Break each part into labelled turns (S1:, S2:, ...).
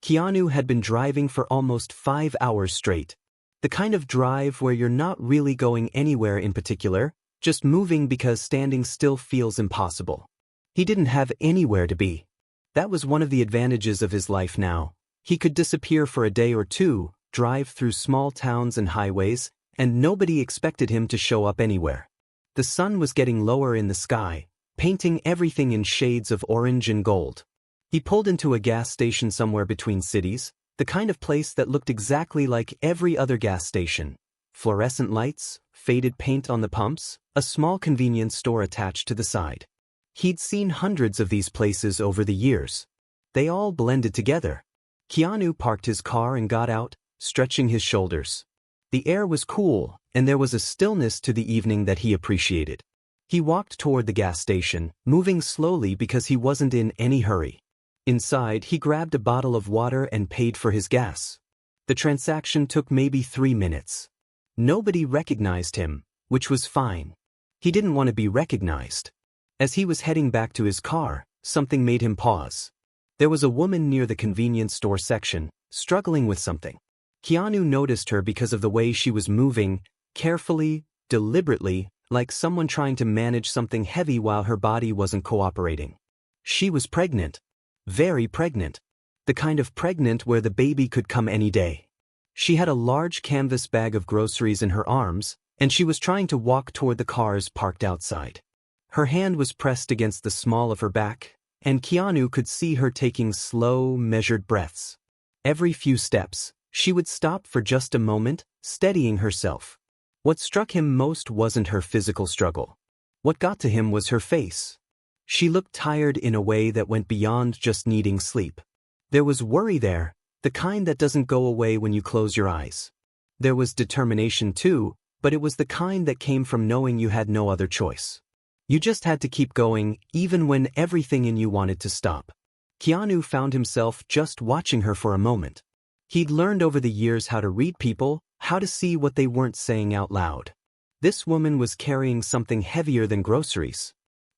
S1: Keanu had been driving for almost 5 hours straight. The kind of drive where you're not really going anywhere in particular, just moving because standing still feels impossible. He didn't have anywhere to be. That was one of the advantages of his life now. He could disappear for a day or two, drive through small towns and highways, and nobody expected him to show up anywhere. The sun was getting lower in the sky, painting everything in shades of orange and gold. He pulled into a gas station somewhere between cities, the kind of place that looked exactly like every other gas station. Fluorescent lights, faded paint on the pumps, a small convenience store attached to the side. He'd seen hundreds of these places over the years. They all blended together. Keanu parked his car and got out, stretching his shoulders. The air was cool, and there was a stillness to the evening that he appreciated. He walked toward the gas station, moving slowly because he wasn't in any hurry. Inside, he grabbed a bottle of water and paid for his gas. The transaction took maybe 3 minutes. Nobody recognized him, which was fine. He didn't want to be recognized. As he was heading back to his car, something made him pause. There was a woman near the convenience store section, struggling with something. Keanu noticed her because of the way she was moving, carefully, deliberately, like someone trying to manage something heavy while her body wasn't cooperating. She was pregnant. Very pregnant. The kind of pregnant where the baby could come any day. She had a large canvas bag of groceries in her arms, and she was trying to walk toward the cars parked outside. Her hand was pressed against the small of her back, and Keanu could see her taking slow, measured breaths. Every few steps, she would stop for just a moment, steadying herself. What struck him most wasn't her physical struggle. What got to him was her face. She looked tired in a way that went beyond just needing sleep. There was worry there, the kind that doesn't go away when you close your eyes. There was determination too, but it was the kind that came from knowing you had no other choice. You just had to keep going, even when everything in you wanted to stop. Keanu found himself just watching her for a moment. He'd learned over the years how to read people, how to see what they weren't saying out loud. This woman was carrying something heavier than groceries.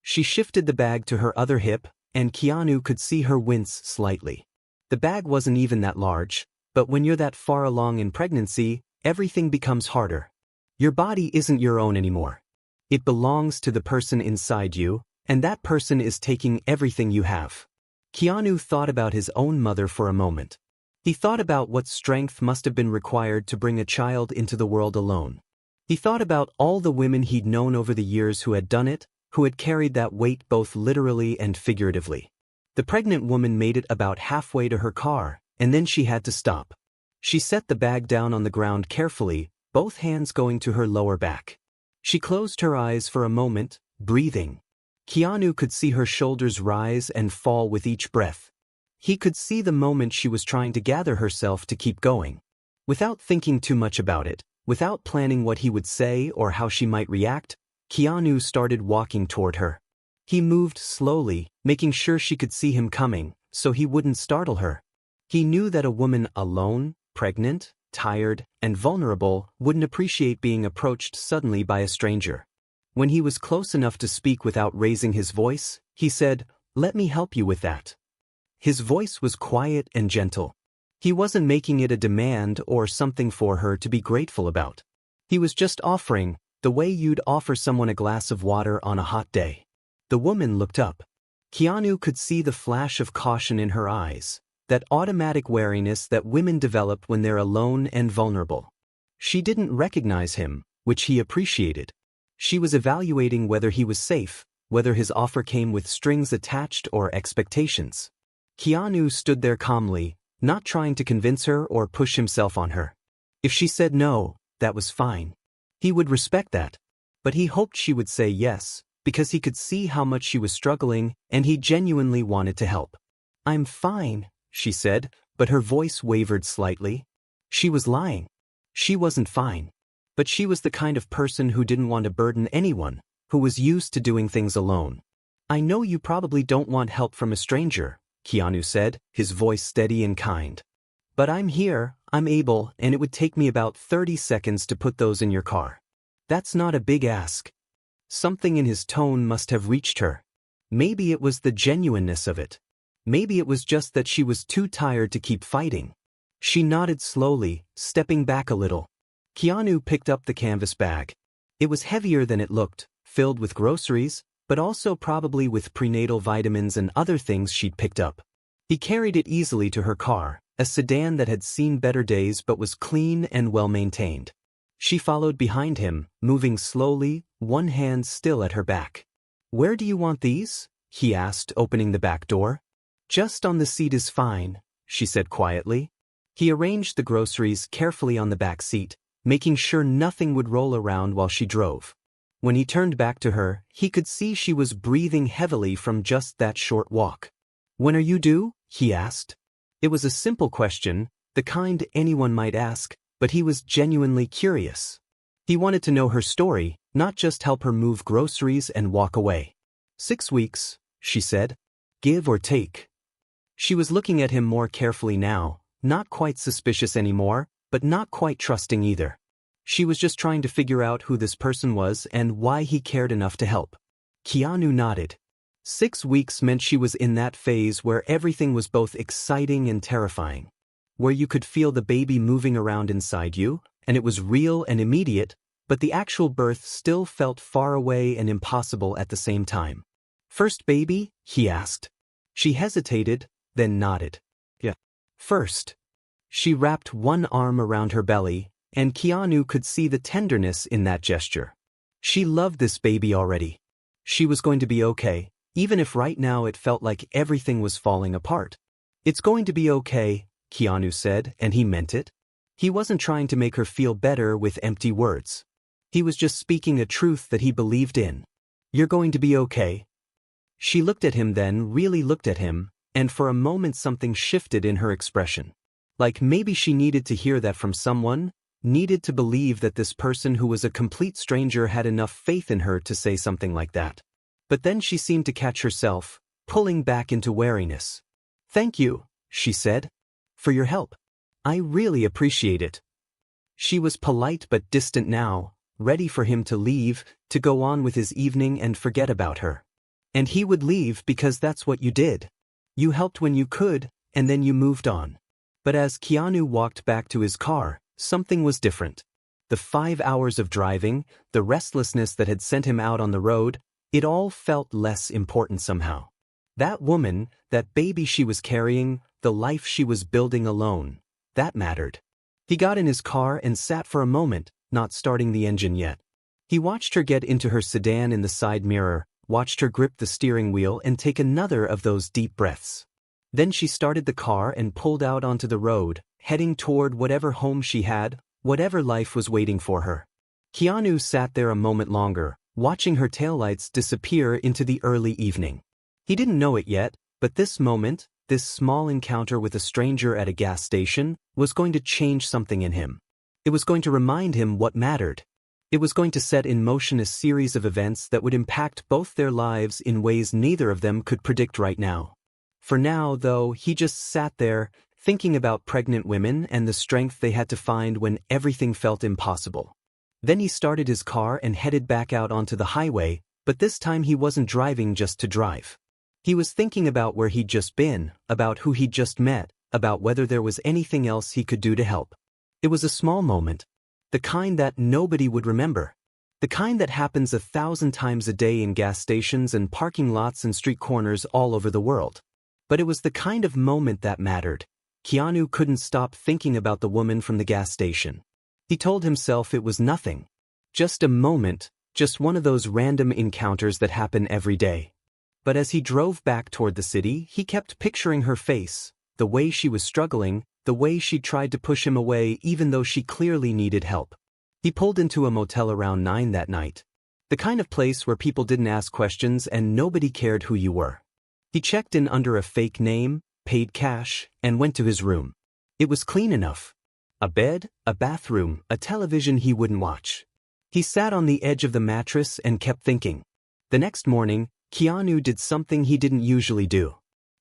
S1: She shifted the bag to her other hip, and Keanu could see her wince slightly. The bag wasn't even that large, but when you're that far along in pregnancy, everything becomes harder. Your body isn't your own anymore. It belongs to the person inside you, and that person is taking everything you have. Keanu thought about his own mother for a moment. He thought about what strength must have been required to bring a child into the world alone. He thought about all the women he'd known over the years who had done it, who had carried that weight both literally and figuratively. The pregnant woman made it about halfway to her car, and then she had to stop. She set the bag down on the ground carefully, both hands going to her lower back. She closed her eyes for a moment, breathing. Keanu could see her shoulders rise and fall with each breath. He could see the moment she was trying to gather herself to keep going. Without thinking too much about it, without planning what he would say or how she might react, Keanu started walking toward her. He moved slowly, making sure she could see him coming, so he wouldn't startle her. He knew that a woman alone, pregnant, tired, and vulnerable wouldn't appreciate being approached suddenly by a stranger. When he was close enough to speak without raising his voice, he said, "Let me help you with that." His voice was quiet and gentle. He wasn't making it a demand or something for her to be grateful about. He was just offering, the way you'd offer someone a glass of water on a hot day. The woman looked up. Keanu could see the flash of caution in her eyes, that automatic wariness that women develop when they're alone and vulnerable. She didn't recognize him, which he appreciated. She was evaluating whether he was safe, whether his offer came with strings attached or expectations. Keanu stood there calmly, not trying to convince her or push himself on her. If she said no, that was fine. He would respect that. But he hoped she would say yes, because he could see how much she was struggling and he genuinely wanted to help. "I'm fine," she said, but her voice wavered slightly. She was lying. She wasn't fine. But she was the kind of person who didn't want to burden anyone, who was used to doing things alone. "I know you probably don't want help from a stranger," Keanu said, his voice steady and kind. "But I'm here, I'm able, and it would take me about 30 seconds to put those in your car." That's not a big ask. Something in his tone must have reached her. Maybe it was the genuineness of it. Maybe it was just that she was too tired to keep fighting. She nodded slowly, stepping back a little. Keanu picked up the canvas bag. It was heavier than it looked, filled with groceries, but also probably with prenatal vitamins and other things she'd picked up. He carried it easily to her car, a sedan that had seen better days but was clean and well-maintained. She followed behind him, moving slowly, one hand still at her back. "Where do you want these?" he asked, opening the back door. "Just on the seat is fine," she said quietly. He arranged the groceries carefully on the back seat, making sure nothing would roll around while she drove. When he turned back to her, he could see she was breathing heavily from just that short walk. "When are you due?" he asked. It was a simple question, the kind anyone might ask, but he was genuinely curious. He wanted to know her story, not just help her move groceries and walk away. 6 weeks, she said. Give or take. She was looking at him more carefully now, not quite suspicious anymore, but not quite trusting either. She was just trying to figure out who this person was and why he cared enough to help. Keanu nodded. 6 weeks meant she was in that phase where everything was both exciting and terrifying. Where you could feel the baby moving around inside you, and it was real and immediate, but the actual birth still felt far away and impossible at the same time. "First baby?" he asked. She hesitated, then nodded. "Yeah. First." She wrapped one arm around her belly, and Keanu could see the tenderness in that gesture. She loved this baby already. She was going to be okay, even if right now it felt like everything was falling apart. "It's going to be okay," Keanu said, and he meant it. He wasn't trying to make her feel better with empty words. He was just speaking a truth that he believed in. "You're going to be okay." She looked at him then, really looked at him, and for a moment something shifted in her expression. Like maybe she needed to hear that from someone, needed to believe that this person who was a complete stranger had enough faith in her to say something like that. But then she seemed to catch herself, pulling back into wariness. "Thank you," she said, "for your help. I really appreciate it." She was polite but distant now, ready for him to leave, to go on with his evening and forget about her. And he would leave because that's what you did. You helped when you could, and then you moved on. But as Keanu walked back to his car, something was different. The 5 hours of driving, the restlessness that had sent him out on the road, it all felt less important somehow. That woman, that baby she was carrying, the life she was building alone, that mattered. He got in his car and sat for a moment, not starting the engine yet. He watched her get into her sedan in the side mirror, watched her grip the steering wheel and take another of those deep breaths. Then she started the car and pulled out onto the road, heading toward whatever home she had, whatever life was waiting for her. Keanu sat there a moment longer, watching her taillights disappear into the early evening. He didn't know it yet, but this moment, this small encounter with a stranger at a gas station, was going to change something in him. It was going to remind him what mattered. It was going to set in motion a series of events that would impact both their lives in ways neither of them could predict right now. For now, though, he just sat there, thinking about pregnant women and the strength they had to find when everything felt impossible. Then he started his car and headed back out onto the highway, but this time he wasn't driving just to drive. He was thinking about where he'd just been, about who he'd just met, about whether there was anything else he could do to help. It was a small moment. The kind that nobody would remember. The kind that happens 1,000 times a day in gas stations and parking lots and street corners all over the world. But it was the kind of moment that mattered. Keanu couldn't stop thinking about the woman from the gas station. He told himself it was nothing. Just a moment, just one of those random encounters that happen every day. But as he drove back toward the city, he kept picturing her face, the way she was struggling, the way she tried to push him away even though she clearly needed help. He pulled into a motel around 9 that night. The kind of place where people didn't ask questions and nobody cared who you were. He checked in under a fake name, paid cash, and went to his room. It was clean enough. A bed, a bathroom, a television he wouldn't watch. He sat on the edge of the mattress and kept thinking. The next morning, Keanu did something he didn't usually do.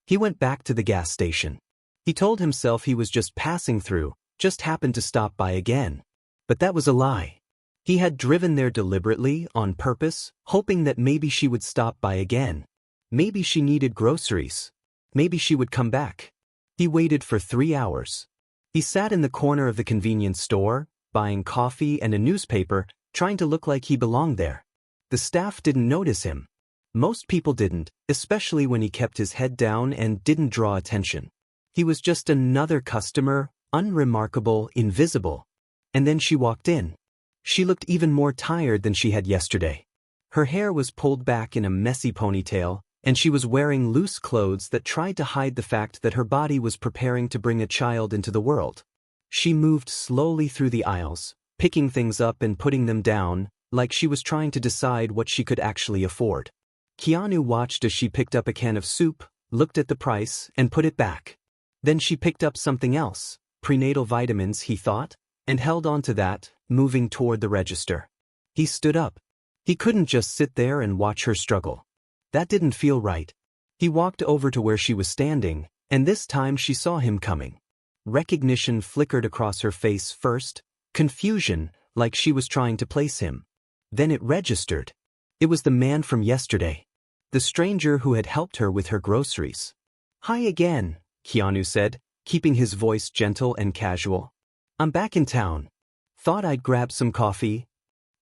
S1: He went back to the gas station. He told himself he was just passing through, just happened to stop by again. But that was a lie. He had driven there deliberately, on purpose, hoping that maybe she would stop by again. Maybe she needed groceries. Maybe she would come back. He waited for 3 hours. He sat in the corner of the convenience store, buying coffee and a newspaper, trying to look like he belonged there. The staff didn't notice him. Most people didn't, especially when he kept his head down and didn't draw attention. He was just another customer, unremarkable, invisible. And then she walked in. She looked even more tired than she had yesterday. Her hair was pulled back in a messy ponytail, and she was wearing loose clothes that tried to hide the fact that her body was preparing to bring a child into the world. She moved slowly through the aisles, picking things up and putting them down, like she was trying to decide what she could actually afford. Keanu watched as she picked up a can of soup, looked at the price, and put it back. Then she picked up something else, prenatal vitamins, he thought, and held on to that, moving toward the register. He stood up. He couldn't just sit there and watch her struggle. That didn't feel right. He walked over to where she was standing, and this time she saw him coming. Recognition flickered across her face first, confusion, like she was trying to place him. Then it registered. It was the man from yesterday. The stranger who had helped her with her groceries. "Hi again," Keanu said, keeping his voice gentle and casual. "I'm back in town. Thought I'd grab some coffee."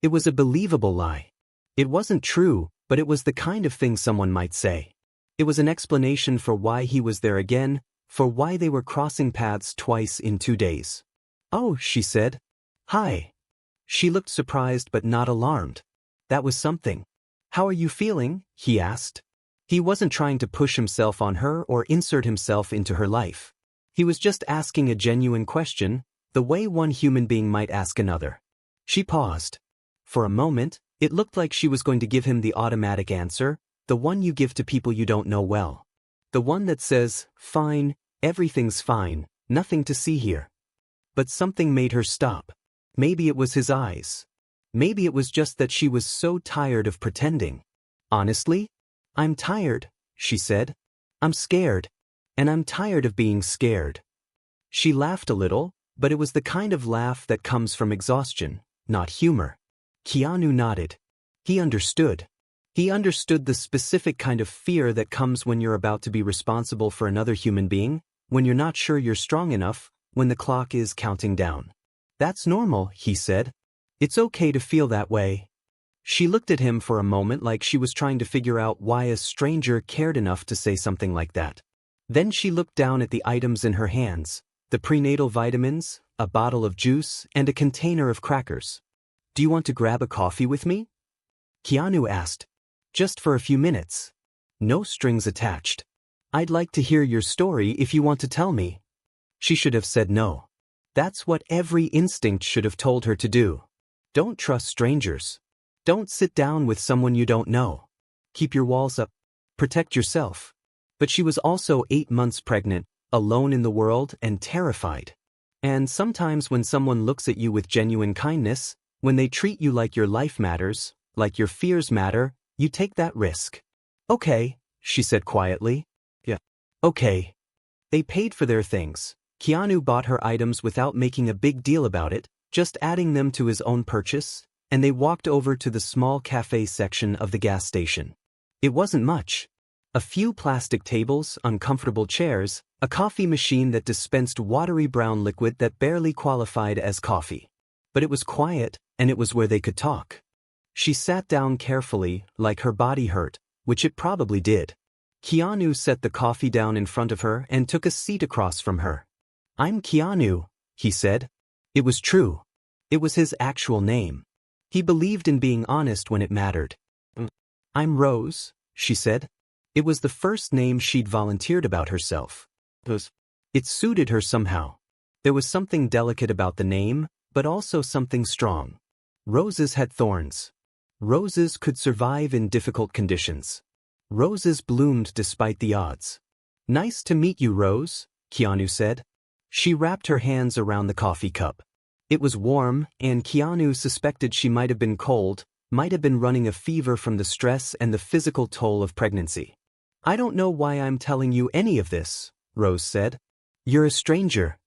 S1: It was a believable lie. It wasn't true, but it was the kind of thing someone might say. It was an explanation for why he was there again, for why they were crossing paths twice in 2 days. "Oh," she said. "Hi." She looked surprised but not alarmed. That was something. "How are you feeling?" he asked. He wasn't trying to push himself on her or insert himself into her life. He was just asking a genuine question, the way one human being might ask another. She paused. For a moment, it looked like she was going to give him the automatic answer, the one you give to people you don't know well. The one that says, "Fine, everything's fine, nothing to see here." But something made her stop. Maybe it was his eyes. Maybe it was just that she was so tired of pretending. "Honestly, I'm tired," she said. "I'm scared. And I'm tired of being scared." She laughed a little, but it was the kind of laugh that comes from exhaustion, not humor. Keanu nodded. He understood. He understood the specific kind of fear that comes when you're about to be responsible for another human being, when you're not sure you're strong enough, when the clock is counting down. "That's normal," he said. "It's okay to feel that way." She looked at him for a moment like she was trying to figure out why a stranger cared enough to say something like that. Then she looked down at the items in her hands, the prenatal vitamins, a bottle of juice, and a container of crackers. "Do you want to grab a coffee with me?" Keanu asked. "Just for a few minutes. No strings attached. I'd like to hear your story if you want to tell me." She should have said no. That's what every instinct should have told her to do. Don't trust strangers. Don't sit down with someone you don't know. Keep your walls up. Protect yourself. But she was also 8 months pregnant, alone in the world, and terrified. And sometimes when someone looks at you with genuine kindness, when they treat you like your life matters, like your fears matter, you take that risk. "Okay," she said quietly. "Yeah. Okay." They paid for their things. Keanu bought her items without making a big deal about it, just adding them to his own purchase, and they walked over to the small cafe section of the gas station. It wasn't much. A few plastic tables, uncomfortable chairs, a coffee machine that dispensed watery brown liquid that barely qualified as coffee. But it was quiet, and it was where they could talk. She sat down carefully, like her body hurt, which it probably did. Keanu set the coffee down in front of her and took a seat across from her. "I'm Keanu," he said. It was true. It was his actual name. He believed in being honest when it mattered. "I'm Rose," she said. It was the first name she'd volunteered about herself. It suited her somehow. There was something delicate about the name, but also something strong. Roses had thorns. Roses could survive in difficult conditions. Roses bloomed despite the odds. "Nice to meet you, Rose," Keanu said. She wrapped her hands around the coffee cup. It was warm, and Keanu suspected she might have been cold, might have been running a fever from the stress and the physical toll of pregnancy. "I don't know why I'm telling you any of this," Rose said. "You're a stranger."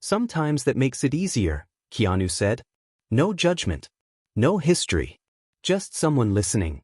S1: "Sometimes that makes it easier," Keanu said. "No judgment. No history. Just someone listening."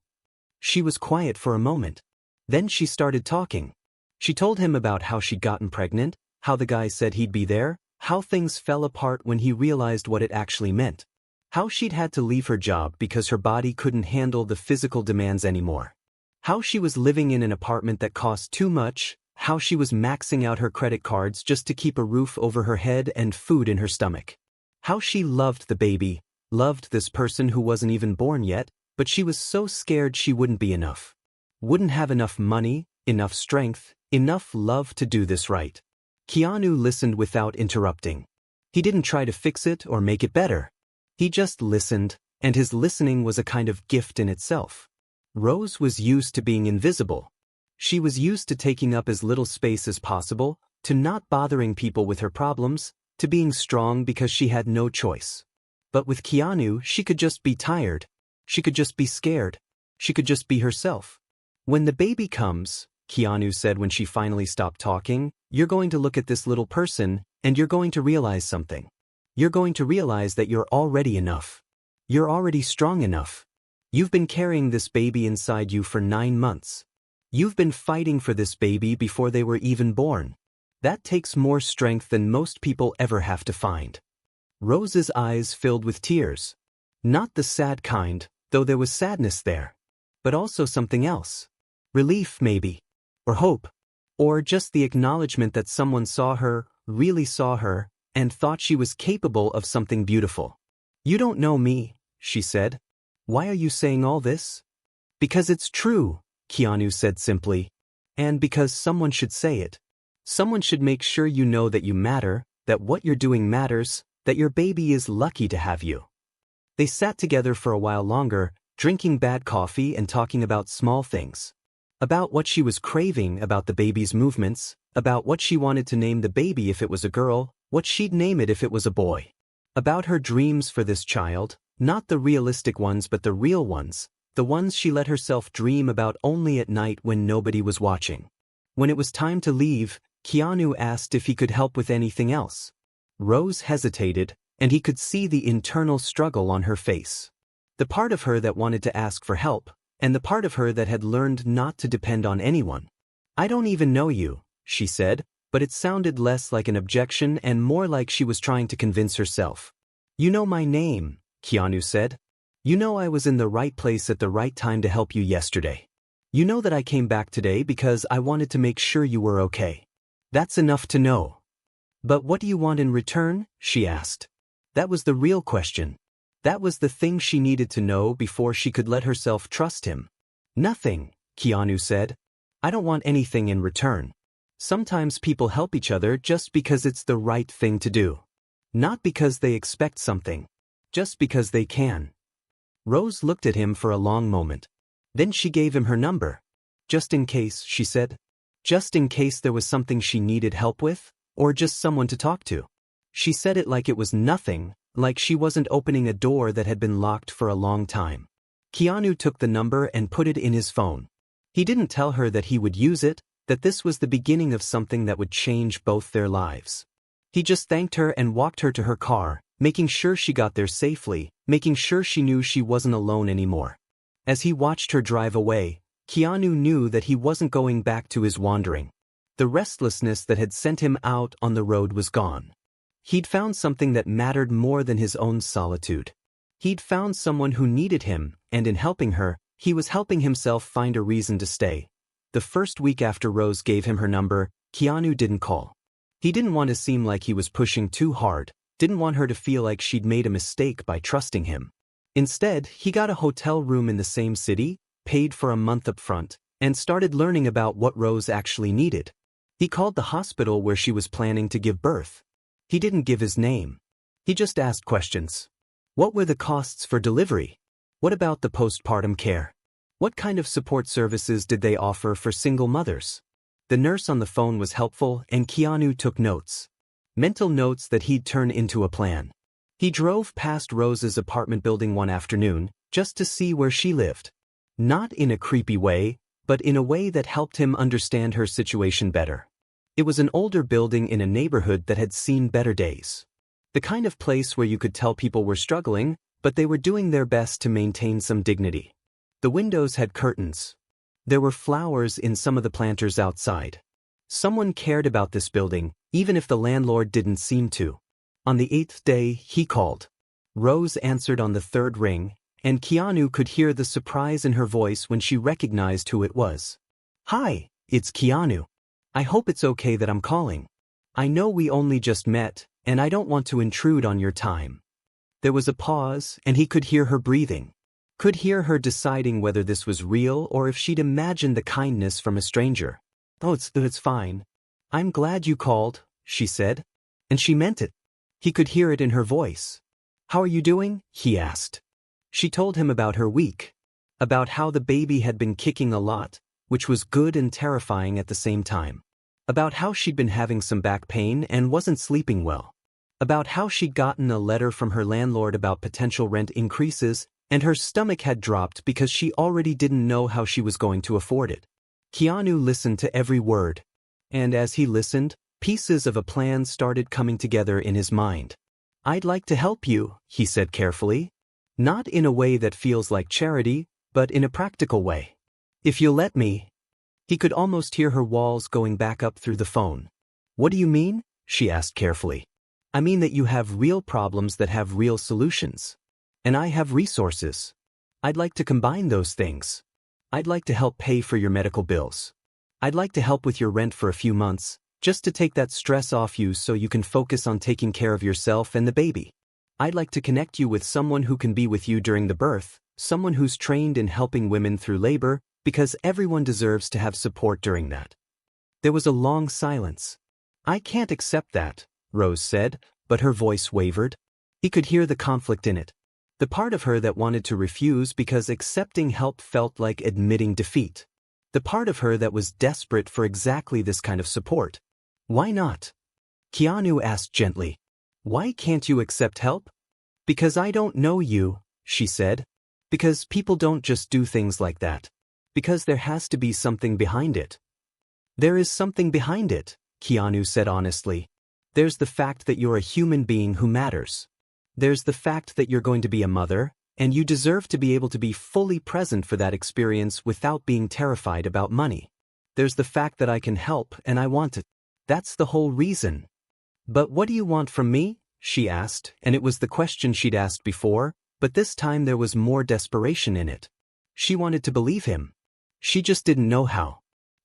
S1: She was quiet for a moment. Then she started talking. She told him about how she'd gotten pregnant, how the guy said he'd be there, how things fell apart when he realized what it actually meant. How she'd had to leave her job because her body couldn't handle the physical demands anymore. How she was living in an apartment that cost too much, how she was maxing out her credit cards just to keep a roof over her head and food in her stomach. How she loved the baby, loved this person who wasn't even born yet, but she was so scared she wouldn't be enough. Wouldn't have enough money, enough strength, enough love to do this right. Keanu listened without interrupting. He didn't try to fix it or make it better. He just listened, and his listening was a kind of gift in itself. Rose was used to being invisible. She was used to taking up as little space as possible, to not bothering people with her problems, to being strong because she had no choice. But with Keanu, she could just be tired. She could just be scared. She could just be herself. When the baby comes, Keanu said when she finally stopped talking, you're going to look at this little person, and you're going to realize something. You're going to realize that you're already enough. You're already strong enough. You've been carrying this baby inside you for 9 months. You've been fighting for this baby before they were even born. That takes more strength than most people ever have to find. Rose's eyes filled with tears. Not the sad kind, though there was sadness there. But also something else. Relief, maybe. Or hope. Or just the acknowledgement that someone saw her, really saw her, and thought she was capable of something beautiful. You don't know me, she said. Why are you saying all this? Because it's true, Keanu said simply. And because someone should say it. Someone should make sure you know that you matter, that what you're doing matters, that your baby is lucky to have you. They sat together for a while longer, drinking bad coffee and talking about small things. About what she was craving about the baby's movements, about what she wanted to name the baby if it was a girl, what she'd name it if it was a boy. About her dreams for this child, not the realistic ones but the real ones, the ones she let herself dream about only at night when nobody was watching. When it was time to leave, Keanu asked if he could help with anything else. Rose hesitated, and he could see the internal struggle on her face. The part of her that wanted to ask for help, and the part of her that had learned not to depend on anyone. I don't even know you, she said, but it sounded less like an objection and more like she was trying to convince herself. You know my name, Keanu said. You know I was in the right place at the right time to help you yesterday. You know that I came back today because I wanted to make sure you were okay. That's enough to know. But what do you want in return? She asked. That was the real question. That was the thing she needed to know before she could let herself trust him. Nothing, Keanu said. I don't want anything in return. Sometimes people help each other just because it's the right thing to do. Not because they expect something. Just because they can. Rose looked at him for a long moment. Then she gave him her number. Just in case, she said. Just in case there was something she needed help with, or just someone to talk to. She said it like it was nothing, like she wasn't opening a door that had been locked for a long time. Keanu took the number and put it in his phone. He didn't tell her that he would use it, that this was the beginning of something that would change both their lives. He just thanked her and walked her to her car, making sure she got there safely, making sure she knew she wasn't alone anymore. As he watched her drive away, Keanu knew that he wasn't going back to his wandering. The restlessness that had sent him out on the road was gone. He'd found something that mattered more than his own solitude. He'd found someone who needed him, and in helping her, he was helping himself find a reason to stay. The first week after Rose gave him her number, Keanu didn't call. He didn't want to seem like he was pushing too hard, didn't want her to feel like she'd made a mistake by trusting him. Instead, he got a hotel room in the same city, paid for a month up front, and started learning about what Rose actually needed. He called the hospital where she was planning to give birth. He didn't give his name. He just asked questions. What were the costs for delivery? What about the postpartum care? What kind of support services did they offer for single mothers? The nurse on the phone was helpful, and Keanu took notes. Mental notes that he'd turn into a plan. He drove past Rose's apartment building one afternoon, just to see where she lived. Not in a creepy way, but in a way that helped him understand her situation better. It was an older building in a neighborhood that had seen better days. The kind of place where you could tell people were struggling, but they were doing their best to maintain some dignity. The windows had curtains. There were flowers in some of the planters outside. Someone cared about this building, even if the landlord didn't seem to. On the 8th day, he called. Rose answered on the 3rd ring, and Keanu could hear the surprise in her voice when she recognized who it was. "Hi, it's Keanu. I hope it's okay that I'm calling. I know we only just met, and I don't want to intrude on your time." There was a pause, and he could hear her breathing. Could hear her deciding whether this was real or if she'd imagined the kindness from a stranger. "Oh, it's fine. I'm glad you called," she said. And she meant it. He could hear it in her voice. "How are you doing?" he asked. She told him about her week. About how the baby had been kicking a lot, which was good and terrifying at the same time. About how she'd been having some back pain and wasn't sleeping well. About how she'd gotten a letter from her landlord about potential rent increases, and her stomach had dropped because she already didn't know how she was going to afford it. Keanu listened to every word. And as he listened, pieces of a plan started coming together in his mind. "I'd like to help you," he said carefully. "Not in a way that feels like charity, but in a practical way. If you'll let me." He could almost hear her walls going back up through the phone. "What do you mean?" she asked carefully. "I mean that you have real problems that have real solutions. And I have resources. I'd like to combine those things. I'd like to help pay for your medical bills. I'd like to help with your rent for a few months, just to take that stress off you so you can focus on taking care of yourself and the baby. I'd like to connect you with someone who can be with you during the birth, someone who's trained in helping women through labor, because everyone deserves to have support during that." There was a long silence. "I can't accept that," Rose said, but her voice wavered. He could hear the conflict in it. The part of her that wanted to refuse because accepting help felt like admitting defeat. The part of her that was desperate for exactly this kind of support. "Why not?" Keanu asked gently. "Why can't you accept help?" "Because I don't know you," she said. "Because people don't just do things like that. Because there has to be something behind it." "There is something behind it," Keanu said honestly. "There's the fact that you're a human being who matters. There's the fact that you're going to be a mother, and you deserve to be able to be fully present for that experience without being terrified about money. There's the fact that I can help and I want it. That's the whole reason." "But what do you want from me?" she asked, and it was the question she'd asked before, but this time there was more desperation in it. She wanted to believe him. She just didn't know how.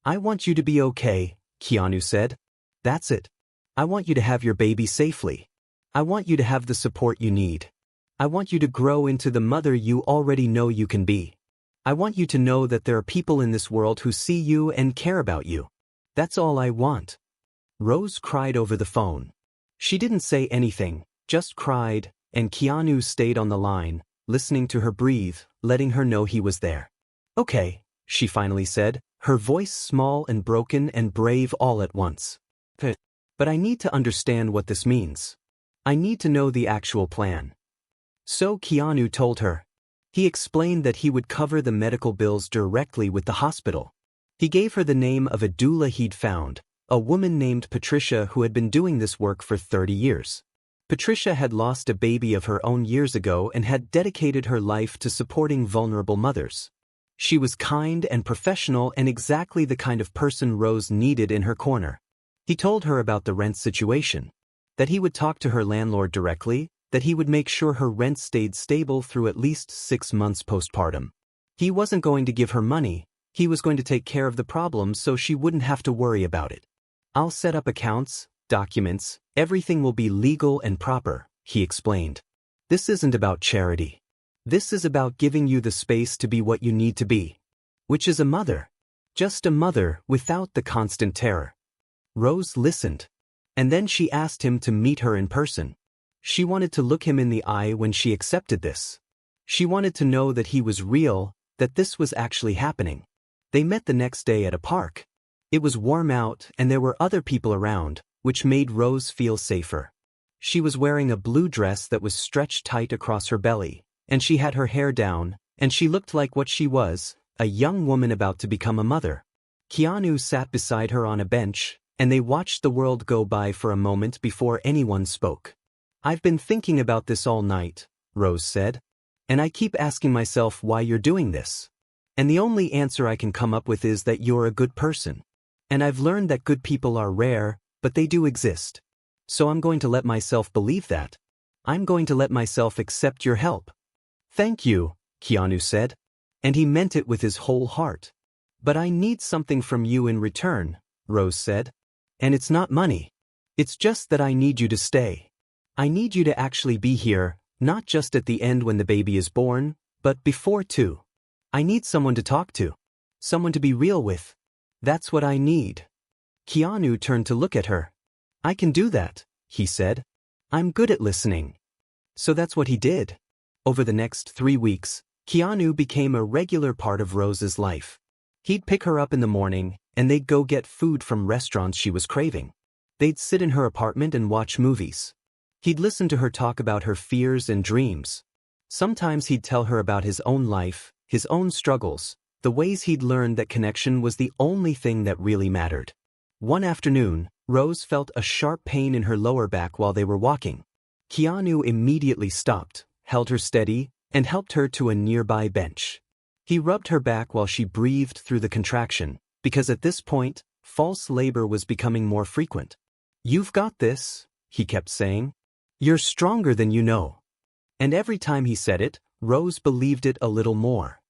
S1: "I want you to be okay," Keanu said. "That's it. I want you to have your baby safely. I want you to have the support you need. I want you to grow into the mother you already know you can be. I want you to know that there are people in this world who see you and care about you. That's all I want." Rose cried over the phone. She didn't say anything, just cried, and Keanu stayed on the line, listening to her breathe, letting her know he was there. "Okay," she finally said, her voice small and broken and brave all at once. "But I need to understand what this means. I need to know the actual plan." So Keanu told her. He explained that he would cover the medical bills directly with the hospital. He gave her the name of a doula he'd found, a woman named Patricia who had been doing this work for 30 years. Patricia had lost a baby of her own years ago and had dedicated her life to supporting vulnerable mothers. She was kind and professional and exactly the kind of person Rose needed in her corner. He told her about the rent situation. That he would talk to her landlord directly, that he would make sure her rent stayed stable through at least 6 months postpartum. He wasn't going to give her money, he was going to take care of the problem so she wouldn't have to worry about it. "I'll set up accounts, documents, everything will be legal and proper," he explained. "This isn't about charity. This is about giving you the space to be what you need to be. Which is a mother. Just a mother without the constant terror." Rose listened. And then she asked him to meet her in person. She wanted to look him in the eye when she accepted this. She wanted to know that he was real, that this was actually happening. They met the next day at a park. It was warm out and there were other people around, which made Rose feel safer. She was wearing a blue dress that was stretched tight across her belly, and she had her hair down, and she looked like what she was, a young woman about to become a mother. Keanu sat beside her on a bench, and they watched the world go by for a moment before anyone spoke. "I've been thinking about this all night," Rose said. "And I keep asking myself why you're doing this. And the only answer I can come up with is that you're a good person. And I've learned that good people are rare, but they do exist. So I'm going to let myself believe that. I'm going to let myself accept your help. Thank you, Keanu said. And he meant it with his whole heart. But I need something from you in return, Rose said. And it's not money. It's just that I need you to stay. I need you to actually be here, not just at the end when the baby is born, but before too. I need someone to talk to. Someone to be real with. That's what I need. Keanu turned to look at her. I can do that, he said. I'm good at listening. So that's what he did. Over the next 3 weeks, Keanu became a regular part of Rose's life. He'd pick her up in the morning, and they'd go get food from restaurants she was craving. They'd sit in her apartment and watch movies. He'd listen to her talk about her fears and dreams. Sometimes he'd tell her about his own life, his own struggles, the ways he'd learned that connection was the only thing that really mattered. One afternoon, Rose felt a sharp pain in her lower back while they were walking. Keanu immediately stopped, held her steady, and helped her to a nearby bench. He rubbed her back while she breathed through the contraction, because at this point, false labor was becoming more frequent. You've got this, he kept saying. You're stronger than you know. And every time he said it, Rose believed it a little more.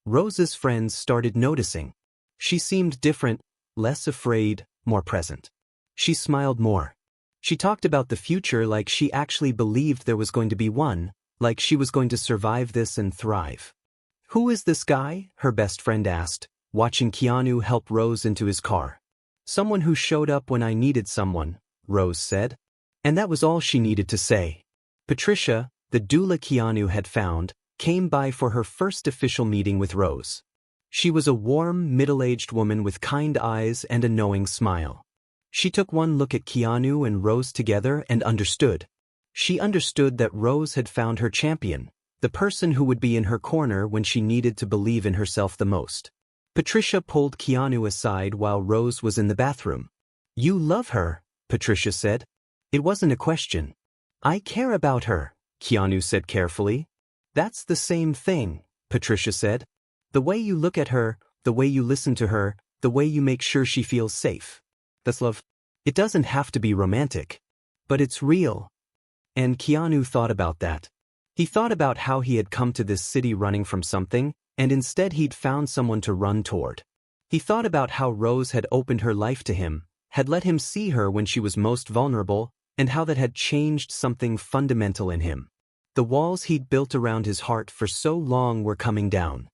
S1: Rose's friends started noticing. She seemed different, less afraid, more present. She smiled more. She talked about the future like she actually believed there was going to be one, like she was going to survive this and thrive. Who is this guy? Her best friend asked, watching Keanu help Rose into his car. Someone who showed up when I needed someone, Rose said. And that was all she needed to say. Patricia, the doula Keanu had found, came by for her first official meeting with Rose. She was a warm, middle-aged woman with kind eyes and a knowing smile. She took one look at Keanu and Rose together and understood. She understood that Rose had found her champion, the person who would be in her corner when she needed to believe in herself the most. Patricia pulled Keanu aside while Rose was in the bathroom. You love her, Patricia said. It wasn't a question. I care about her, Keanu said carefully. That's the same thing, Patricia said. The way you look at her, the way you listen to her, the way you make sure she feels safe. That's love. It doesn't have to be romantic. But it's real. And Keanu thought about that. He thought about how he had come to this city running from something, and instead he'd found someone to run toward. He thought about how Rose had opened her life to him, had let him see her when she was most vulnerable, and how that had changed something fundamental in him. The walls he'd built around his heart for so long were coming down.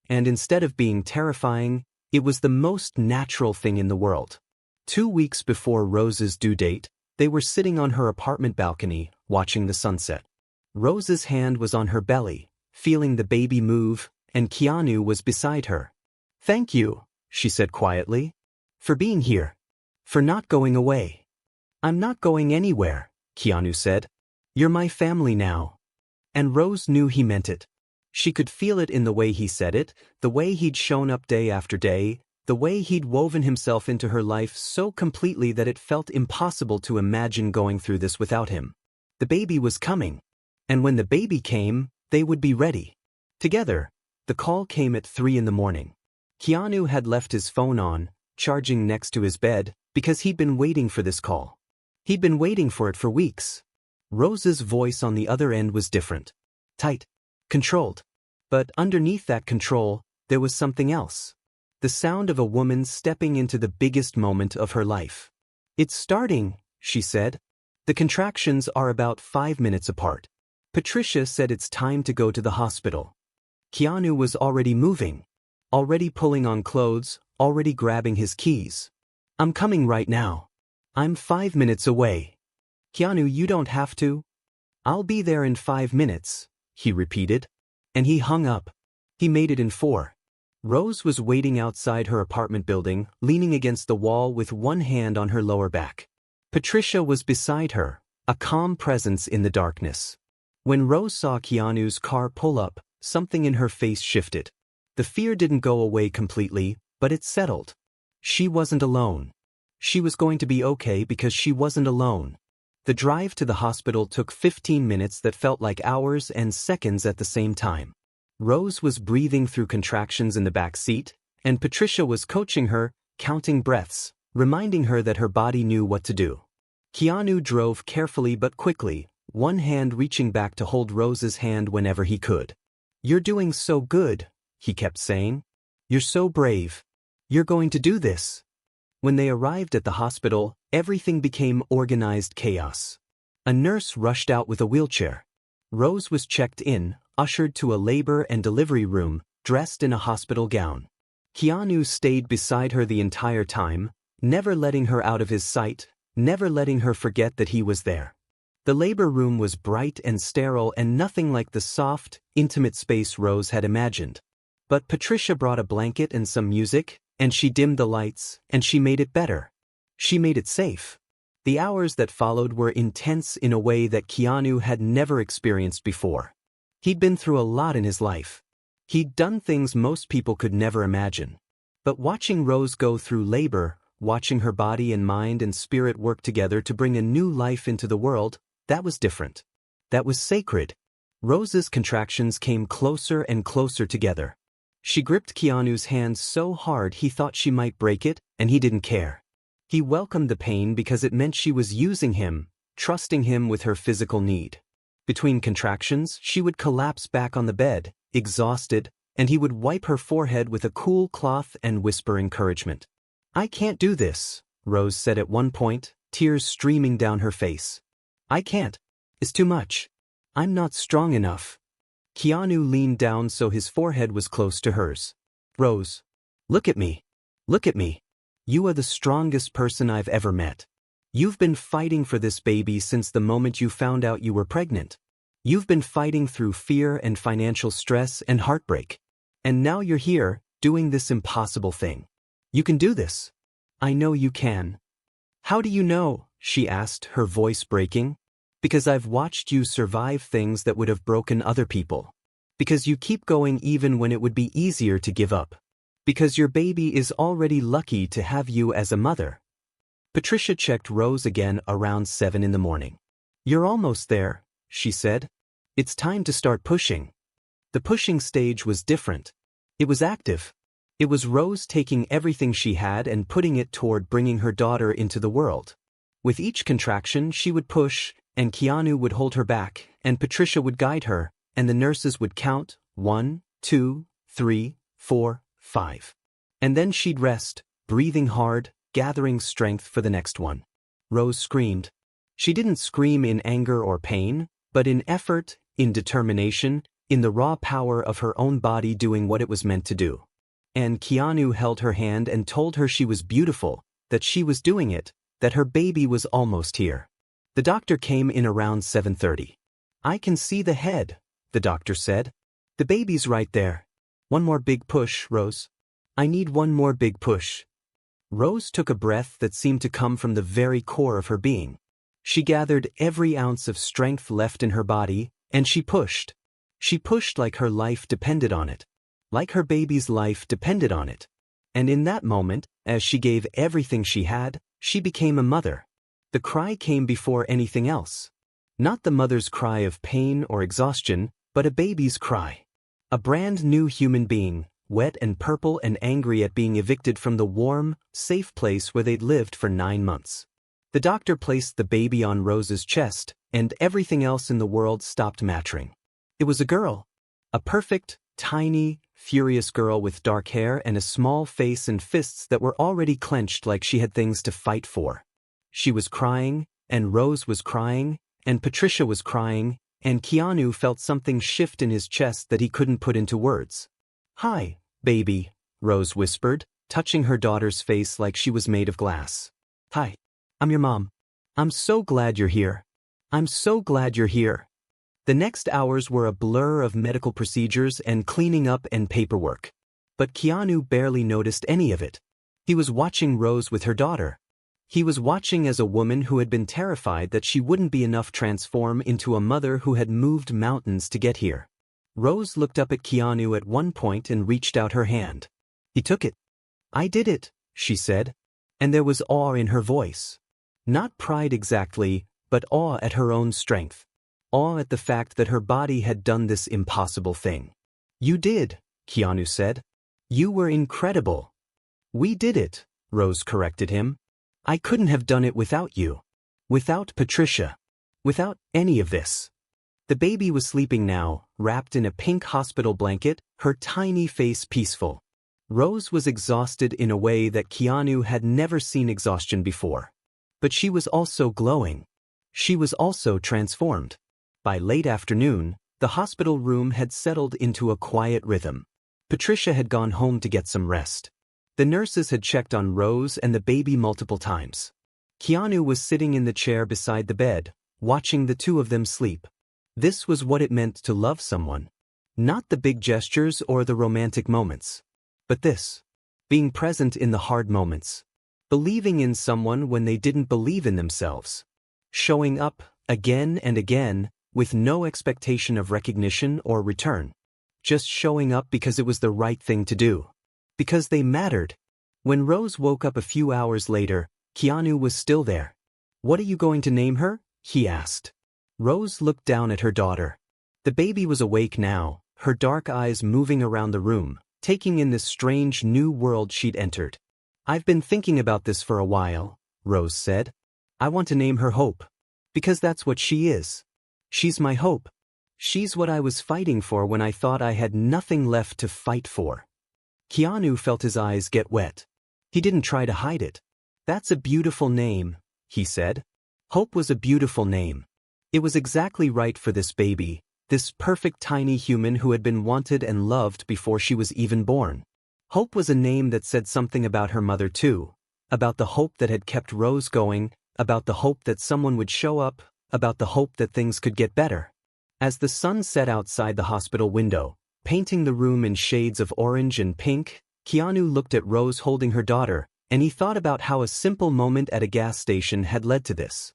S1: And instead of being terrifying, it was the most natural thing in the world. 2 weeks before Rose's due date, they were sitting on her apartment balcony, watching the sunset. Rose's hand was on her belly, feeling the baby move, and Keanu was beside her. Thank you, she said quietly. For being here. For not going away. I'm not going anywhere, Keanu said. You're my family now. And Rose knew he meant it. She could feel it in the way he said it, the way he'd shown up day after day, the way he'd woven himself into her life so completely that it felt impossible to imagine going through this without him. The baby was coming. And when the baby came, they would be ready. Together, the call came at 3 a.m. Keanu had left his phone on, charging next to his bed, because he'd been waiting for this call. He'd been waiting for it for weeks. Rose's voice on the other end was different. Tight. Controlled. But underneath that control, there was something else. The sound of a woman stepping into the biggest moment of her life. It's starting, she said. The contractions are about 5 minutes apart. Patricia said it's time to go to the hospital. Keanu was already moving. Already pulling on clothes, already grabbing his keys. I'm coming right now. I'm 5 minutes away. Keanu, you don't have to. I'll be there in 5 minutes, he repeated. And he hung up. He made it in 4. Rose was waiting outside her apartment building, leaning against the wall with one hand on her lower back. Patricia was beside her, a calm presence in the darkness. When Rose saw Keanu's car pull up, something in her face shifted. The fear didn't go away completely, but it settled. She wasn't alone. She was going to be okay because she wasn't alone. The drive to the hospital took 15 minutes that felt like hours and seconds at the same time. Rose was breathing through contractions in the back seat, and Patricia was coaching her, counting breaths, reminding her that her body knew what to do. Keanu drove carefully but quickly, one hand reaching back to hold Rose's hand whenever he could. "You're doing so good," he kept saying. "You're so brave. You're going to do this." When they arrived at the hospital, everything became organized chaos. A nurse rushed out with a wheelchair. Rose was checked in, ushered to a labor and delivery room, dressed in a hospital gown. Keanu stayed beside her the entire time, never letting her out of his sight, never letting her forget that he was there. The labor room was bright and sterile and nothing like the soft, intimate space Rose had imagined. But Patricia brought a blanket and some music, and she dimmed the lights, and she made it better. She made it safe. The hours that followed were intense in a way that Keanu had never experienced before. He'd been through a lot in his life. He'd done things most people could never imagine. But watching Rose go through labor, watching her body and mind and spirit work together to bring a new life into the world, that was different. That was sacred. Rose's contractions came closer and closer together. She gripped Keanu's hand so hard he thought she might break it, and he didn't care. He welcomed the pain because it meant she was using him, trusting him with her physical need. Between contractions, she would collapse back on the bed, exhausted, and he would wipe her forehead with a cool cloth and whisper encouragement. "I can't do this," Rose said at one point, tears streaming down her face. "I can't. It's too much. I'm not strong enough." Keanu leaned down so his forehead was close to hers. "Rose, look at me. Look at me. You are the strongest person I've ever met. You've been fighting for this baby since the moment you found out you were pregnant. You've been fighting through fear and financial stress and heartbreak. And now you're here, doing this impossible thing. You can do this. I know you can." "How do you know?" she asked, her voice breaking. "Because I've watched you survive things that would have broken other people. Because you keep going even when it would be easier to give up. Because your baby is already lucky to have you as a mother." Patricia checked Rose again around 7 in the morning. "You're almost there," she said. "It's time to start pushing." The pushing stage was different. It was active. It was Rose taking everything she had and putting it toward bringing her daughter into the world. With each contraction she would push, and Keanu would hold her back, and Patricia would guide her, and the nurses would count 1, 2, 3, 4, 5. And then she'd rest, breathing hard, gathering strength for the next one. Rose screamed. She didn't scream in anger or pain, but in effort, in determination, in the raw power of her own body doing what it was meant to do. And Keanu held her hand and told her she was beautiful, that she was doing it, that her baby was almost here. The doctor came in around 7:30. "I can see the head," the doctor said. "The baby's right there. One more big push, Rose. I need one more big push." Rose took a breath that seemed to come from the very core of her being. She gathered every ounce of strength left in her body, and she pushed. She pushed like her life depended on it. Like her baby's life depended on it. And in that moment, as she gave everything she had, she became a mother. The cry came before anything else. Not the mother's cry of pain or exhaustion, but a baby's cry. A brand new human being, wet and purple and angry at being evicted from the warm, safe place where they'd lived for 9 months. The doctor placed the baby on Rose's chest, and everything else in the world stopped mattering. It was a girl. A perfect, tiny, furious girl with dark hair and a small face and fists that were already clenched like she had things to fight for. She was crying, and Rose was crying, and Patricia was crying, and Keanu felt something shift in his chest that he couldn't put into words. "Hi, baby," Rose whispered, touching her daughter's face like she was made of glass. "Hi, I'm your mom. I'm so glad you're here. I'm so glad you're here." The next hours were a blur of medical procedures and cleaning up and paperwork. But Keanu barely noticed any of it. He was watching Rose with her daughter. He was watching as a woman who had been terrified that she wouldn't be enough transform into a mother who had moved mountains to get here. Rose looked up at Keanu at one point and reached out her hand. He took it. "I did it," she said. And there was awe in her voice. Not pride exactly, but awe at her own strength. Awe at the fact that her body had done this impossible thing. "You did," Keanu said. "You were incredible." "We did it," Rose corrected him. I couldn't have done it without you. Without Patricia. Without any of this. The baby was sleeping now, wrapped in a pink hospital blanket, her tiny face peaceful. Rose was exhausted in a way that Keanu had never seen exhaustion before. But she was also glowing. She was also transformed. By late afternoon, the hospital room had settled into a quiet rhythm. Patricia had gone home to get some rest. The nurses had checked on Rose and the baby multiple times. Keanu was sitting in the chair beside the bed, watching the two of them sleep. This was what it meant to love someone. Not the big gestures or the romantic moments. But this. Being present in the hard moments. Believing in someone when they didn't believe in themselves. Showing up, again and again, with no expectation of recognition or return. Just showing up because it was the right thing to do. Because they mattered. When Rose woke up a few hours later, Keanu was still there. "What are you going to name her?" he asked. Rose looked down at her daughter. The baby was awake now, her dark eyes moving around the room, taking in this strange new world she'd entered. "I've been thinking about this for a while," Rose said. "I want to name her Hope. Because that's what she is. She's my hope. She's what I was fighting for when I thought I had nothing left to fight for." Keanu felt his eyes get wet. He didn't try to hide it. "That's a beautiful name," he said. Hope was a beautiful name. It was exactly right for this baby, this perfect tiny human who had been wanted and loved before she was even born. Hope was a name that said something about her mother too, about the hope that had kept Rose going, about the hope that someone would show up, about the hope that things could get better. As the sun set outside the hospital window, painting the room in shades of orange and pink, Keanu looked at Rose holding her daughter, and he thought about how a simple moment at a gas station had led to this.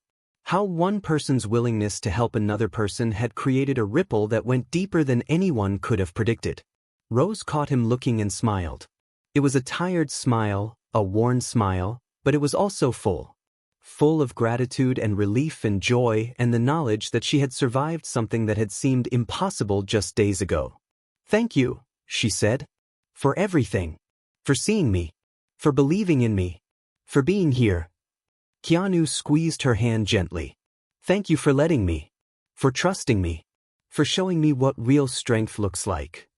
S1: How one person's willingness to help another person had created a ripple that went deeper than anyone could have predicted. Rose caught him looking and smiled. It was a tired smile, a worn smile, but it was also full. Full of gratitude and relief and joy and the knowledge that she had survived something that had seemed impossible just days ago. "Thank you," she said. "For everything. For seeing me. For believing in me. For being here." Keanu squeezed her hand gently. "Thank you for letting me. For trusting me. For showing me what real strength looks like."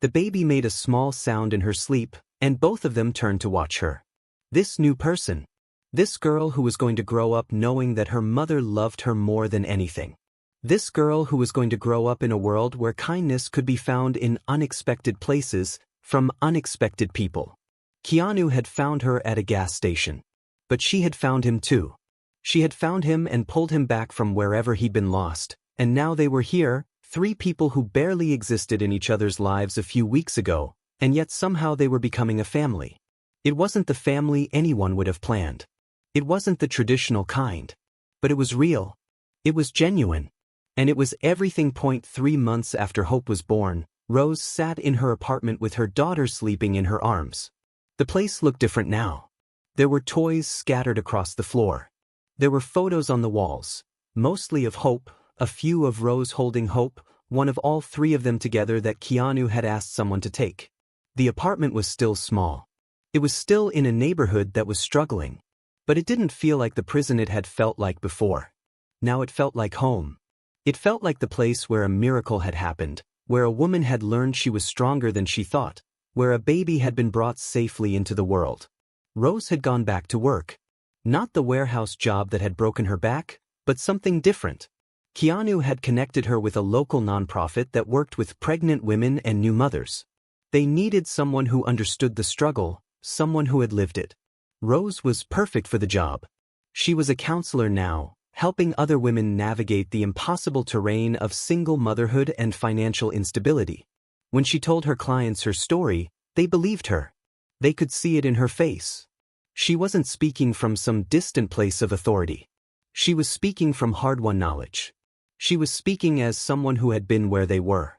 S1: The baby made a small sound in her sleep, and both of them turned to watch her. This new person. This girl who was going to grow up knowing that her mother loved her more than anything. This girl who was going to grow up in a world where kindness could be found in unexpected places, from unexpected people. Keanu had found her at a gas station. But she had found him too. She had found him and pulled him back from wherever he'd been lost, and now they were here, three people who barely existed in each other's lives a few weeks ago, and yet somehow they were becoming a family. It wasn't the family anyone would have planned. It wasn't the traditional kind. But it was real. It was genuine. And it was everything. 3 months after Hope was born, Rose sat in her apartment with her daughter sleeping in her arms. The place looked different now. There were toys scattered across the floor. There were photos on the walls, mostly of Hope, a few of Rose holding Hope, one of all three of them together that Keanu had asked someone to take. The apartment was still small. It was still in a neighborhood that was struggling. But it didn't feel like the prison it had felt like before. Now it felt like home. It felt like the place where a miracle had happened, where a woman had learned she was stronger than she thought, where a baby had been brought safely into the world. Rose had gone back to work. Not the warehouse job that had broken her back, but something different. Keanu had connected her with a local nonprofit that worked with pregnant women and new mothers. They needed someone who understood the struggle, someone who had lived it. Rose was perfect for the job. She was a counselor now, helping other women navigate the impossible terrain of single motherhood and financial instability. When she told her clients her story, they believed her. They could see it in her face. She wasn't speaking from some distant place of authority. She was speaking from hard-won knowledge. She was speaking as someone who had been where they were.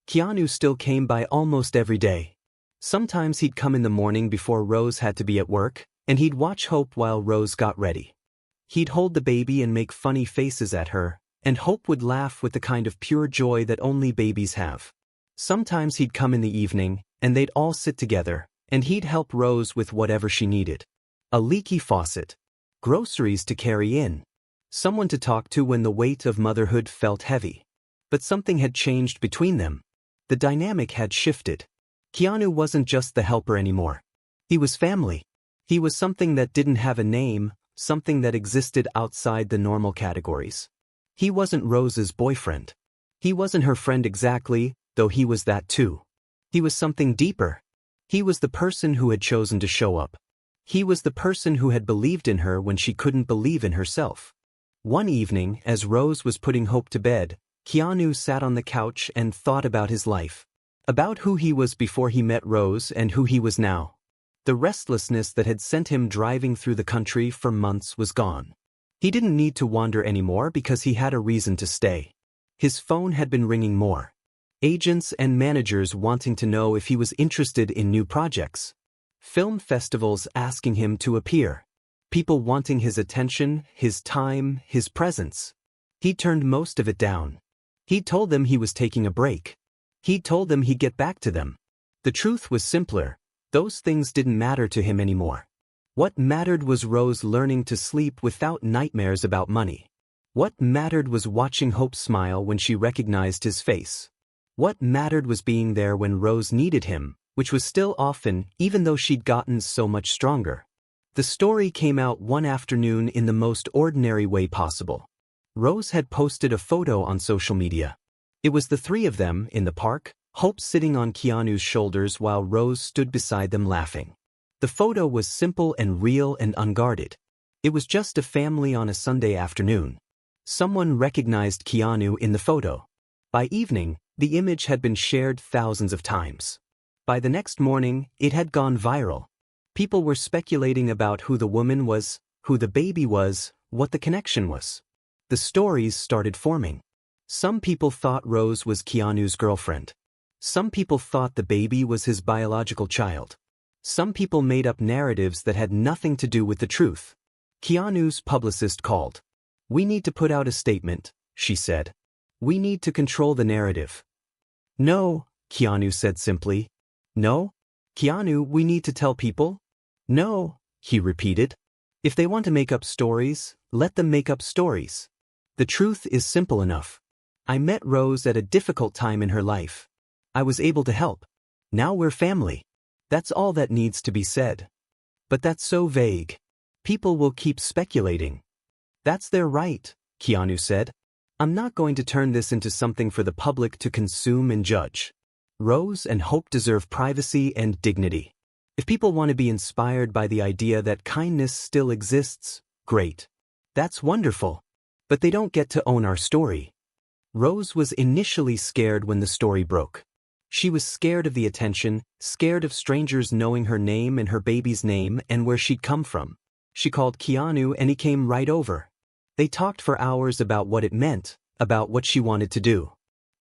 S1: Keanu still came by almost every day. Sometimes he'd come in the morning before Rose had to be at work, and he'd watch Hope while Rose got ready. He'd hold the baby and make funny faces at her, and Hope would laugh with the kind of pure joy that only babies have. Sometimes he'd come in the evening, and they'd all sit together, and he'd help Rose with whatever she needed. A leaky faucet. groceries to carry in, someone to talk to when the weight of motherhood felt heavy. But something had changed between them. The dynamic had shifted. Keanu wasn't just the helper anymore. He was family. He was something that didn't have a name, something that existed outside the normal categories. He wasn't Rose's boyfriend. He wasn't her friend exactly, though he was that too. He was something deeper. He was the person who had chosen to show up. He was the person who had believed in her when she couldn't believe in herself. One evening, as Rose was putting Hope to bed, Keanu sat on the couch and thought about his life. About who he was before he met Rose and who he was now. The restlessness that had sent him driving through the country for months was gone. He didn't need to wander anymore because he had a reason to stay. His phone had been ringing more. Agents and managers wanting to know if he was interested in new projects. Film festivals asking him to appear. People wanting his attention, his time, his presence. He turned most of it down. He told them he was taking a break. He told them he'd get back to them. The truth was simpler. Those things didn't matter to him anymore. What mattered was Rose learning to sleep without nightmares about money. What mattered was watching Hope smile when she recognized his face. What mattered was being there when Rose needed him, which was still often, even though she'd gotten so much stronger. The story came out one afternoon in the most ordinary way possible. Rose had posted a photo on social media. It was the three of them in the park, Hope sitting on Keanu's shoulders while Rose stood beside them laughing. The photo was simple and real and unguarded. It was just a family on a Sunday afternoon. Someone recognized Keanu in the photo. By evening, the image had been shared thousands of times. By the next morning, it had gone viral. People were speculating about who the woman was, who the baby was, what the connection was. The stories started forming. Some people thought Rose was Keanu's girlfriend. Some people thought the baby was his biological child. Some people made up narratives that had nothing to do with the truth. Keanu's publicist called. "We need to put out a statement," she said. "We need to control the narrative." "No," Keanu said simply. "No? Keanu, we need to tell people?" "No," he repeated. "If they want to make up stories, let them make up stories. The truth is simple enough. I met Rose at a difficult time in her life. I was able to help. Now we're family. That's all that needs to be said." "But that's so vague. People will keep speculating." "That's their right," Keanu said. "I'm not going to turn this into something for the public to consume and judge. Rose and Hope deserve privacy and dignity. If people want to be inspired by the idea that kindness still exists, great. That's wonderful. But they don't get to own our story." Rose was initially scared when the story broke. She was scared of the attention, scared of strangers knowing her name and her baby's name and where she'd come from. She called Keanu and he came right over. They talked for hours about what it meant, about what she wanted to do.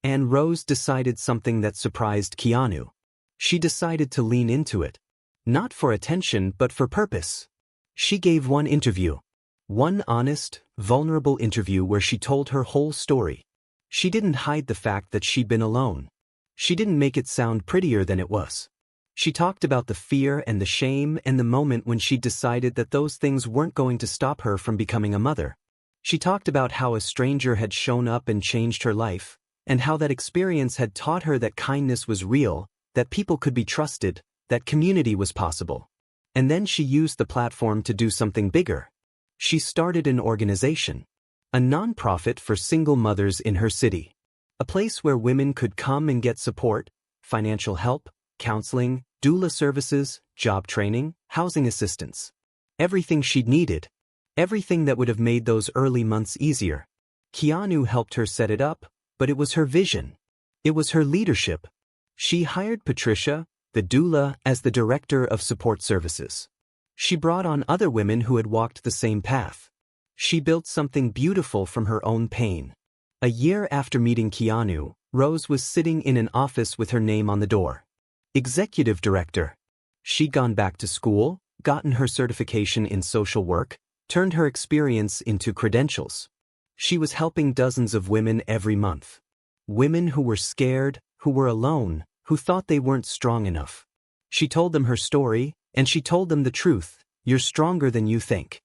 S1: And Rose decided something that surprised Keanu. She decided to lean into it. Not for attention but for purpose. She gave one interview. One honest, vulnerable interview where she told her whole story. She didn't hide the fact that she'd been alone. She didn't make it sound prettier than it was. She talked about the fear and the shame and the moment when she decided that those things weren't going to stop her from becoming a mother. She talked about how a stranger had shown up and changed her life, and how that experience had taught her that kindness was real, that people could be trusted, that community was possible. And then she used the platform to do something bigger. She started an organization. A nonprofit for single mothers in her city. A place where women could come and get support, financial help, counseling, doula services, job training, housing assistance. Everything she'd needed. Everything that would have made those early months easier. Keanu helped her set it up, but it was her vision. It was her leadership. She hired Patricia, the doula, as the director of support services. She brought on other women who had walked the same path. She built something beautiful from her own pain. A year after meeting Keanu, Rose was sitting in an office with her name on the door. Executive Director. She'd gone back to school, gotten her certification in social work, turned her experience into credentials. She was helping dozens of women every month. Women who were scared, who were alone, who thought they weren't strong enough. She told them her story, and she told them the truth. You're stronger than you think.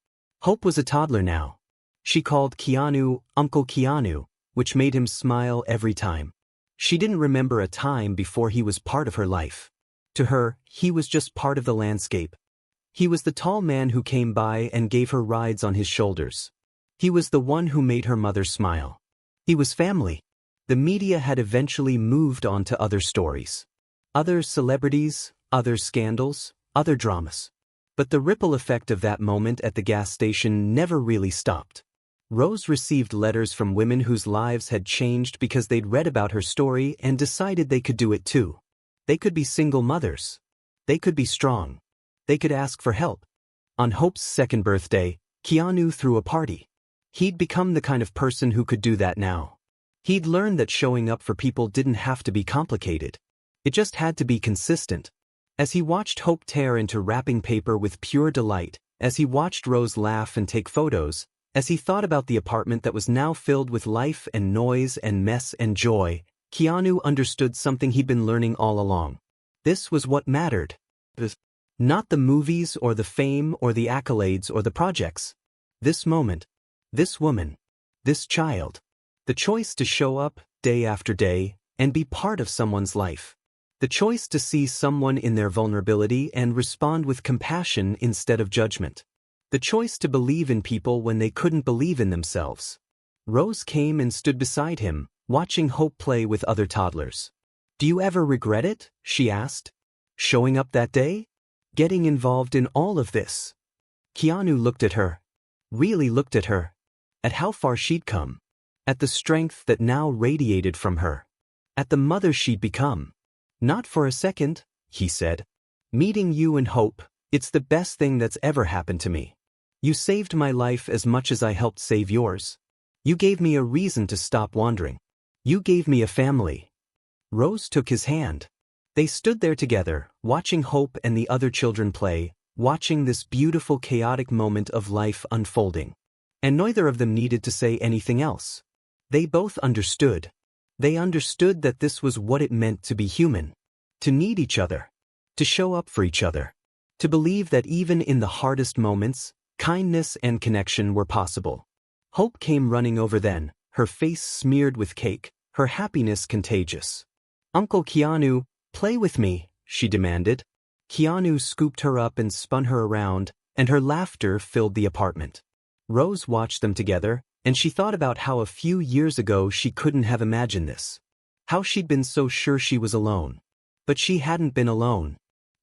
S1: Hope was a toddler now. She called Keanu Uncle Keanu, which made him smile every time. She didn't remember a time before he was part of her life. To her, he was just part of the landscape. He was the tall man who came by and gave her rides on his shoulders. He was the one who made her mother smile. He was family. The media had eventually moved on to other stories. Other celebrities, other scandals, other dramas. But the ripple effect of that moment at the gas station never really stopped. Rose received letters from women whose lives had changed because they'd read about her story and decided they could do it too. They could be single mothers. They could be strong. They could ask for help. On Hope's second birthday, Keanu threw a party. He'd become the kind of person who could do that now. He'd learned that showing up for people didn't have to be complicated. It just had to be consistent. As he watched Hope tear into wrapping paper with pure delight, as he watched Rose laugh and take photos, as he thought about the apartment that was now filled with life and noise and mess and joy, Keanu understood something he'd been learning all along. This was what mattered. Not the movies or the fame or the accolades or the projects. This moment. This woman. This child. The choice to show up, day after day, and be part of someone's life. The choice to see someone in their vulnerability and respond with compassion instead of judgment. The choice to believe in people when they couldn't believe in themselves. Rose came and stood beside him, watching Hope play with other toddlers. "Do you ever regret it?" she asked. "Showing up that day? Getting involved in all of this?" Keanu looked at her. Really looked at her. At how far she'd come. At the strength that now radiated from her. At the mother she'd become. "Not for a second," he said. "Meeting you and Hope, it's the best thing that's ever happened to me. You saved my life as much as I helped save yours. You gave me a reason to stop wandering. You gave me a family." Rose took his hand. They stood there together, watching Hope and the other children play, watching this beautiful chaotic moment of life unfolding. And neither of them needed to say anything else. They both understood. They understood that this was what it meant to be human. To need each other. To show up for each other. To believe that even in the hardest moments, kindness and connection were possible. Hope came running over then, her face smeared with cake, her happiness contagious. "Uncle Keanu, play with me," she demanded. Keanu scooped her up and spun her around, and her laughter filled the apartment. Rose watched them together, and she thought about how a few years ago she couldn't have imagined this. How she'd been so sure she was alone. But she hadn't been alone.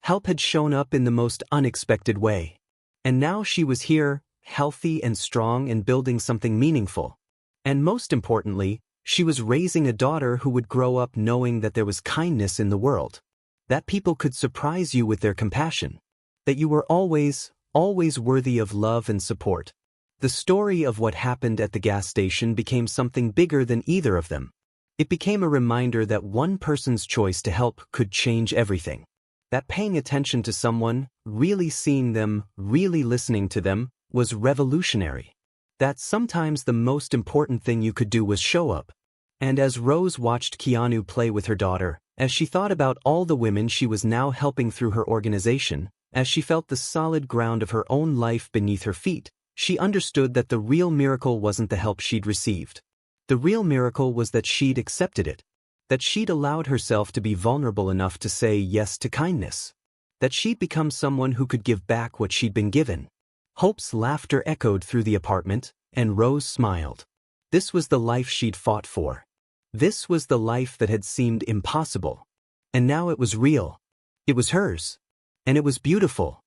S1: Help had shown up in the most unexpected way. And now she was here, healthy and strong and building something meaningful. And most importantly, she was raising a daughter who would grow up knowing that there was kindness in the world. That people could surprise you with their compassion. That you were always worthy of love and support. The story of what happened at the gas station became something bigger than either of them. It became a reminder that one person's choice to help could change everything. That paying attention to someone, really seeing them, really listening to them, was revolutionary. That sometimes the most important thing you could do was show up. And as Rose watched Keanu play with her daughter, as she thought about all the women she was now helping through her organization, as she felt the solid ground of her own life beneath her feet, she understood that the real miracle wasn't the help she'd received. The real miracle was that she'd accepted it. That she'd allowed herself to be vulnerable enough to say yes to kindness. That she'd become someone who could give back what she'd been given. Hope's laughter echoed through the apartment, and Rose smiled. This was the life she'd fought for. This was the life that had seemed impossible. And now it was real. It was hers. And it was beautiful.